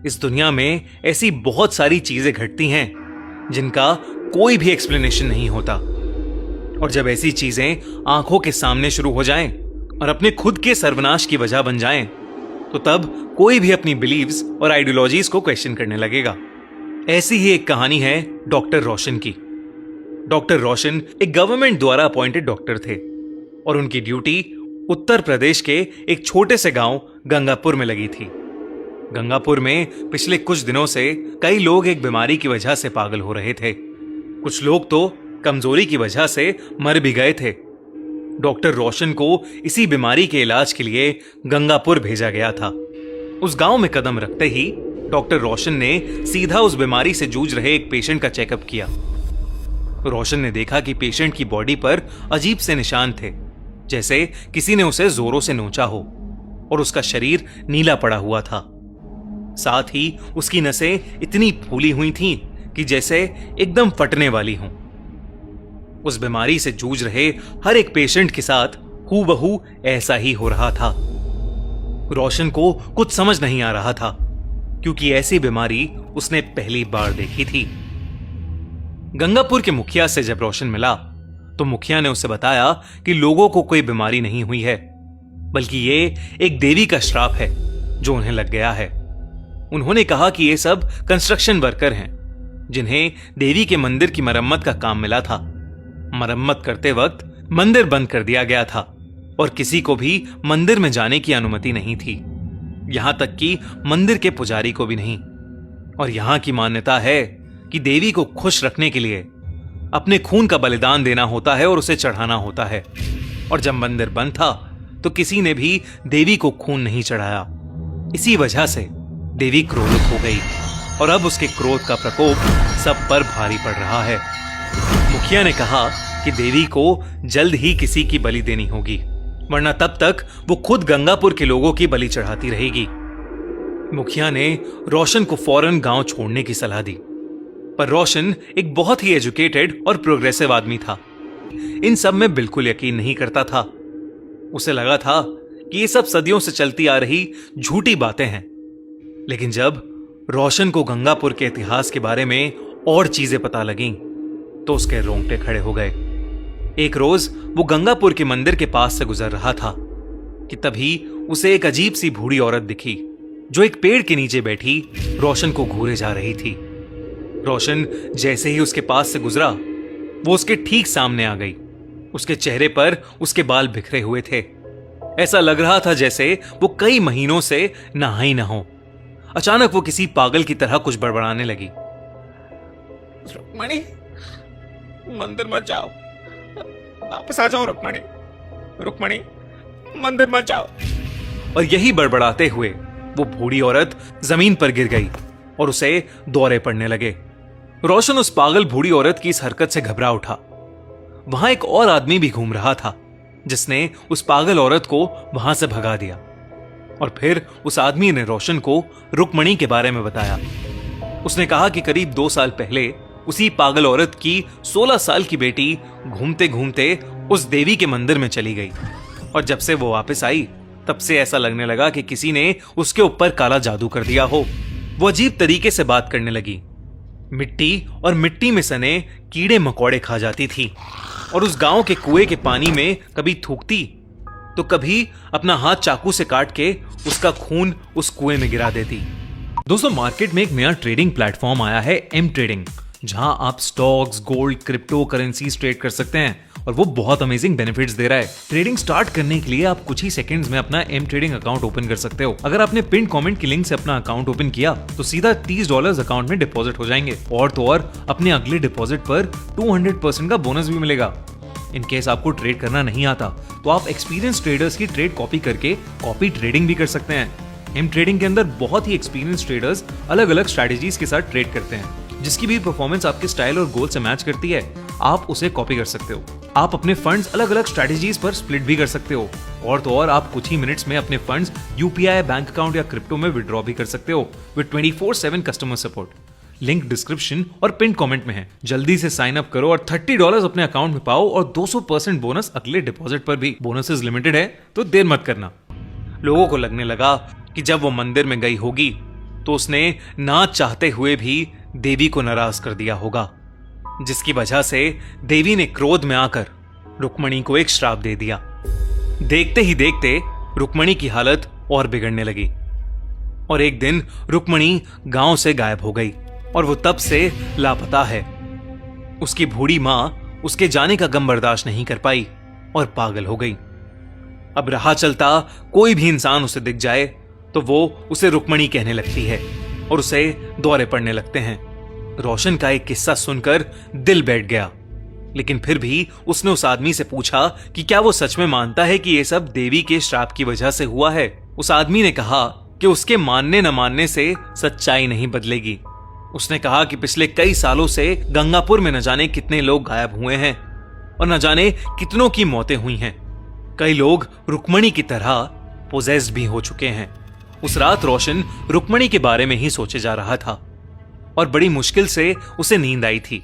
इस दुनिया में ऐसी बहुत सारी चीजें घटती हैं जिनका कोई भी एक्सप्लेनेशन नहीं होता। और जब ऐसी चीजें आंखों के सामने शुरू हो जाएं और अपने खुद के सर्वनाश की वजह बन जाएं, तो तब कोई भी अपनी बिलीव्स और आइडियोलॉजीज को क्वेश्चन करने लगेगा। ऐसी ही एक कहानी है डॉक्टर रोशन की। डॉक्टर रोशन एक गवर्नमेंट द्वारा अपॉइंटेड डॉक्टर थे और उनकी ड्यूटी उत्तर प्रदेश के एक छोटे से गांव गंगापुर में लगी थी। गंगापुर में पिछले कुछ दिनों से कई लोग एक बीमारी की वजह से पागल हो रहे थे। कुछ लोग तो कमजोरी की वजह से मर भी गए थे। डॉक्टर रोशन को इसी बीमारी के इलाज के लिए गंगापुर भेजा गया था। उस गांव में कदम रखते ही डॉक्टर रोशन ने सीधा उस बीमारी से जूझ रहे एक पेशेंट का चेकअप किया। रोशन ने देखा कि पेशेंट की बॉडी पर अजीब से निशान थे, जैसे किसी ने उसे जोरों से नोचा हो, और उसका शरीर नीला पड़ा हुआ था। साथ ही उसकी नसें इतनी फूली हुई थीं कि जैसे एकदम फटने वाली हों। उस बीमारी से जूझ रहे हर एक पेशेंट के साथ हूबहू ऐसा ही हो रहा था। रोशन को कुछ समझ नहीं आ रहा था, क्योंकि ऐसी बीमारी उसने पहली बार देखी थी। गंगापुर के मुखिया से जब रोशन मिला तो मुखिया ने उसे बताया कि लोगों को कोई बीमारी नहीं हुई है, बल्कि ये एक देवी का श्राप है जो उन्हें लग गया है। उन्होंने कहा कि ये सब कंस्ट्रक्शन वर्कर हैं, जिन्हें देवी के मंदिर की मरम्मत का काम मिला था। मरम्मत करते वक्त मंदिर बंद कर दिया गया था और किसी को भी मंदिर में जाने की अनुमति नहीं थी, यहां तक कि मंदिर के पुजारी को भी नहीं। और यहां की मान्यता है कि देवी को खुश रखने के लिए अपने खून का बलिदान देना होता है और उसे चढ़ाना होता है। और जब मंदिर बंद था तो किसी ने भी देवी को खून नहीं चढ़ाया। इसी वजह से देवी क्रोधित हो गई और अब उसके क्रोध का प्रकोप सब पर भारी पड़ रहा है। मुखिया ने कहा कि देवी को जल्द ही किसी की बलि देनी होगी, वरना तब तक वो खुद गंगापुर के लोगों की बलि चढ़ाती रहेगी। मुखिया ने रोशन को फौरन गांव छोड़ने की सलाह दी, पर रोशन एक बहुत ही एजुकेटेड और प्रोग्रेसिव आदमी था। इन सब में बिल्कुल यकीन नहीं करता था। उसे लगा था कि ये सब सदियों से चलती आ रही झूठी बातें हैं। लेकिन जब रोशन को गंगापुर के इतिहास के बारे में और चीजें पता लगीं, तो उसके रोंगटे खड़े हो गए। एक रोज वो गंगापुर के मंदिर के पास से गुजर रहा था कि तभी उसे एक अजीब सी बूढ़ी औरत दिखी, जो एक पेड़ के नीचे बैठी रोशन को घूरे जा रही थी। रोशन जैसे ही उसके पास से गुजरा, वो उसके ठीक सामने आ गई। उसके चेहरे पर उसके बाल बिखरे हुए थे। ऐसा लग रहा था जैसे वो कई महीनों से नहा ही ना हो। अचानक वो किसी पागल की तरह कुछ बड़बड़ाने लगी। रुक्मणी, मंदिर मत जाओ, वापस आ जाओ। रुक्मणी, रुक्मणी, मंदिर मत जाओ। और यही बड़बड़ाते हुए वो बूढ़ी औरत जमीन पर गिर गई और उसे दौरे पड़ने लगे। रोशन उस पागल बूढ़ी औरत की इस हरकत से घबरा उठा। वहां एक और आदमी भी घूम रहा था, जिसने उस पागल औरत को वहां से भगा दिया। और फिर उस आदमी ने रोशन को रुक्मणी के बारे में बताया। उसने कहा कि करीब 2 साल पहले उसी पागल औरत की 16 साल की बेटी घूमते घूमते उस देवी के मंदिर में चली गई, और जब से वो वापस आई तब से ऐसा लगने लगा कि किसी ने उसके ऊपर काला जादू कर दिया हो। वो अजीब तरीके से बात करने लगी, मिट्टी और मिट्टी में सने कीड़े मकोड़े खा जाती थी, और उस गांव के कुएं के पानी में कभी थूकती तो कभी अपना हाथ चाकू से काट के उसका खून उस कुएं में गिरा देती। दोस्तों, मार्केट में एक नया ट्रेडिंग प्लेटफॉर्म आया है, एम ट्रेडिंग, जहां आप stocks, gold, crypto currencies trade कर सकते हैं, और वो बहुत अमेजिंग बेनिफिट्स दे रहा है। ट्रेडिंग स्टार्ट करने के लिए आप कुछ ही सेकंड्स में अपना एम ट्रेडिंग अकाउंट ओपन कर सकते हो। अगर आपने पिन कमेंट की लिंक से अपना अकाउंट ओपन किया तो सीधा $30 अकाउंट में डिपॉजिट हो जाएंगे, और तो और अपने अगले डिपॉजिट पर 200% का बोनस भी मिलेगा। इन केस आपको ट्रेड करना नहीं आता तो आप एक्सपीरियंस ट्रेडर्स की ट्रेड कॉपी करके कॉपी ट्रेडिंग भी कर सकते हैं। एम ट्रेडिंग के अंदर बहुत ही एक्सपीरियंस ट्रेडर्स अलग अलग स्ट्रैटेजीज के साथ ट्रेड करते हैं, जिसकी भी परफॉर्मेंस आपके स्टाइल और गोल से मैच करती है, आप उसे कॉपी कर सकते हो। आप अपने फंड्स अलग अलग स्ट्रैटेजीज पर स्प्लिट भी कर सकते हो, और तो और आप कुछ ही मिनट्स में अपने फंड्स यूपीआई, बैंक अकाउंट या क्रिप्टो में विड्रॉ भी कर सकते हो with 24/7 customer support. Link description और पिन कमेंट में है। जल्दी से साइन अप करो और $30 अपने अकाउंट में पाओ, और 200% बोनस अगले डिपॉजिट पर भी। बोनसेस लिमिटेड है, तो देर मत करना। लोगों को लगने लगा कि जब वो मंदिर में गई होगी तो उसने ना चाहते हुए भी देवी को नाराज कर दिया होगा, जिसकी वजह से देवी ने क्रोध में आकर रुक्मणी को एक श्राप दे दिया। देखते ही देखते रुक्मणी की हालत और बिगड़ने लगी और एक दिन रुक्मणी गांव से गायब हो गई और वो तब से लापता है। उसकी बूढ़ी मां उसके जाने का गम बर्दाश्त नहीं कर पाई और पागल हो गई। अब राह चलता कोई भी इंसान उसे दिख जाए तो वो उसे रुक्मणी कहने लगती है और उसे दौरे पड़ने लगते हैं। रोशन का एक किस्सा सुनकर दिल बैठ गया, लेकिन फिर भी उसने उस आदमी से पूछा कि क्या वो सच में मानता है कि ये सब देवी के श्राप की वजह से हुआ है। उस आदमी ने कहा कि उसके मानने न मानने से सच्चाई नहीं बदलेगी। उसने कहा कि पिछले कई सालों से गंगापुर में न जाने कितने लोग गायब हुए हैं और न जाने कितनों की मौतें हुई हैं। कई लोग रुक्मणी की तरह पोजेस्ड भी हो चुके हैं। उस रात रोशन रुक्मणी के बारे में ही सोचे जा रहा था और बड़ी मुश्किल से उसे नींद आई थी,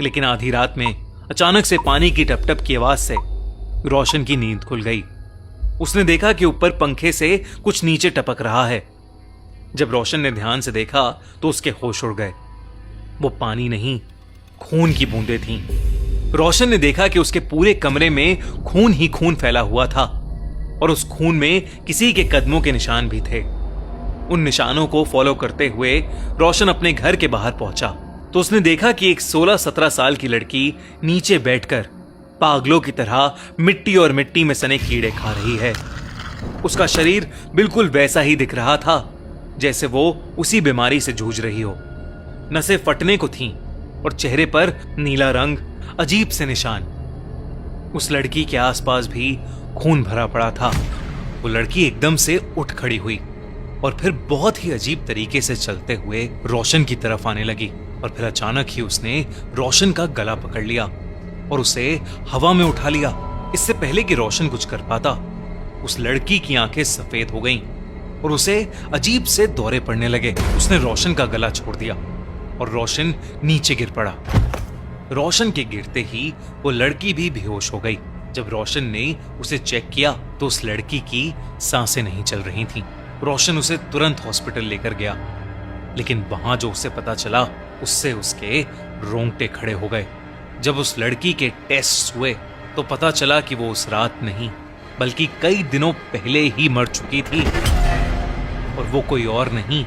लेकिन आधी रात में अचानक से पानी की टपटप की आवाज से रोशन की नींद खुल गई। उसने देखा कि ऊपर पंखे से कुछ नीचे टपक रहा है। जब रोशन ने ध्यान से देखा तो उसके होश उड़ गए। वो पानी नहीं, खून की बूंदें थीं। रोशन ने देखा कि उसके पूरे कमरे में खून ही खून फैला हुआ था और उस खून में किसी के कदमों के निशान भी थे। उन निशानों को फॉलो करते हुए रोशन अपने घर के बाहर पहुंचा तो उसने देखा कि एक 16-17 साल की लड़की नीचे बैठकर पागलों की तरह मिट्टी और मिट्टी में सने कीड़े खा रही है। उसका शरीर बिल्कुल वैसा ही दिख रहा था जैसे वो उसी बीमारी से जूझ रही हो। नसें फटने को थीं और चेहरे पर नीला रंग, अजीब से निशान। उस लड़की के आसपास भी खून भरा पड़ा था। वो लड़की एकदम से उठ खड़ी हुई और फिर बहुत ही अजीब तरीके से चलते हुए रोशन की तरफ आने लगी और फिर अचानक ही उसने रोशन का गला पकड़ लिया और उसे हवा में उठा लिया। इससे पहले कि रोशन कुछ कर पाता, उस लड़की की आंखें सफेद हो गईं और उसे अजीब से दौरे पड़ने लगे। उसने रोशन का गला छोड़ दिया और रोशन नीचे गिर पड़ा। रोशन के गिरते ही वो लड़की भी बेहोश हो गई। जब रोशन ने उसे चेक किया तो उस लड़की की सांसें नहीं चल रही थीं। रोशन उसे तुरंत हॉस्पिटल लेकर गया, लेकिन वहां जो उसे पता चला उससे उसके रोंगटे खड़े हो गए। जब उस लड़की के टेस्ट हुए तो पता चला कि वो उस रात नहीं बल्कि कई दिनों पहले ही मर चुकी थी और वो कोई और नहीं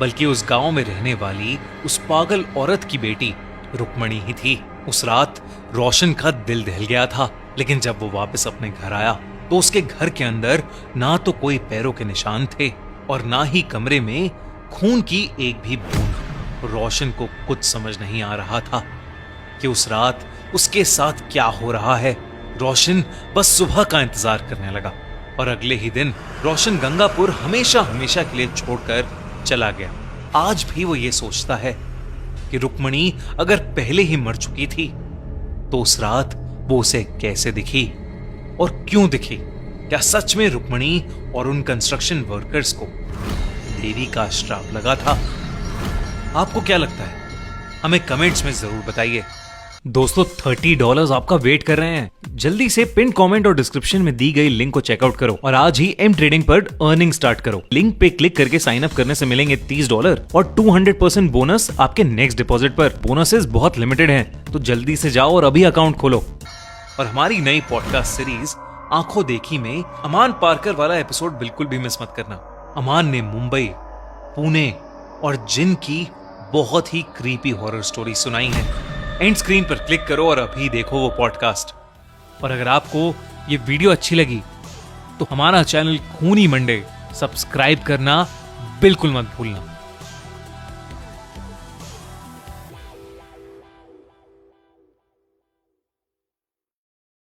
बल्कि उस गांव में रहने वाली उस पागल औरत की बेटी रुक्मणी ही थी। उस रात रोशन का दिल दहल गया था, लेकिन जब वो वापस अपने घर आया तो उसके घर के अंदर ना तो कोई पैरों के निशान थे और ना ही कमरे में खून की एक भी बूंद। रोशन को कुछ समझ नहीं आ रहा था कि उस रात उसके साथ क्या हो रहा है। रोशन बस सुबह का इंतजार करने लगा और अगले ही दिन रोशन गंगापुर हमेशा हमेशा के लिए छोड़कर चला गया। आज भी वो ये सोचता है कि रुक्मणी अगर पहले ही मर चुकी थी तो उस रात वो उसे कैसे दिखी और क्यों दिखी। क्या सच में रुक्मणी और उन कंस्ट्रक्शन वर्कर्स को देवी का श्राप लगा था? आपको क्या लगता है? हमें कमेंट्स में जरूर बताइए। दोस्तों, $30 आपका वेट कर रहे हैं। जल्दी से पिन कमेंट और डिस्क्रिप्शन में दी गई लिंक को चेकआउट करो और आज ही एम ट्रेडिंग पर अर्निंग स्टार्ट करो। लिंक पे क्लिक करके साइन अप करने से मिलेंगे $30 और 200% बोनस आपके नेक्स्ट डिपॉजिट पर। बोनसेस बहुत लिमिटेड हैं, तो जल्दी से जाओ और अभी अकाउंट खोलो। और हमारी नई पॉडकास्ट सीरीज आंखों देखी में अमान पारकर वाला एपिसोड बिल्कुल भी मिस मत करना। अमान ने मुंबई, पुणे और जिन की बहुत ही क्रीपी हॉरर स्टोरी सुनाई है। एंड स्क्रीन पर क्लिक करो और अभी देखो वो पॉडकास्ट। और अगर आपको ये वीडियो अच्छी लगी तो हमारा चैनल खूनी मंडे सब्सक्राइब करना बिल्कुल मत भूलना।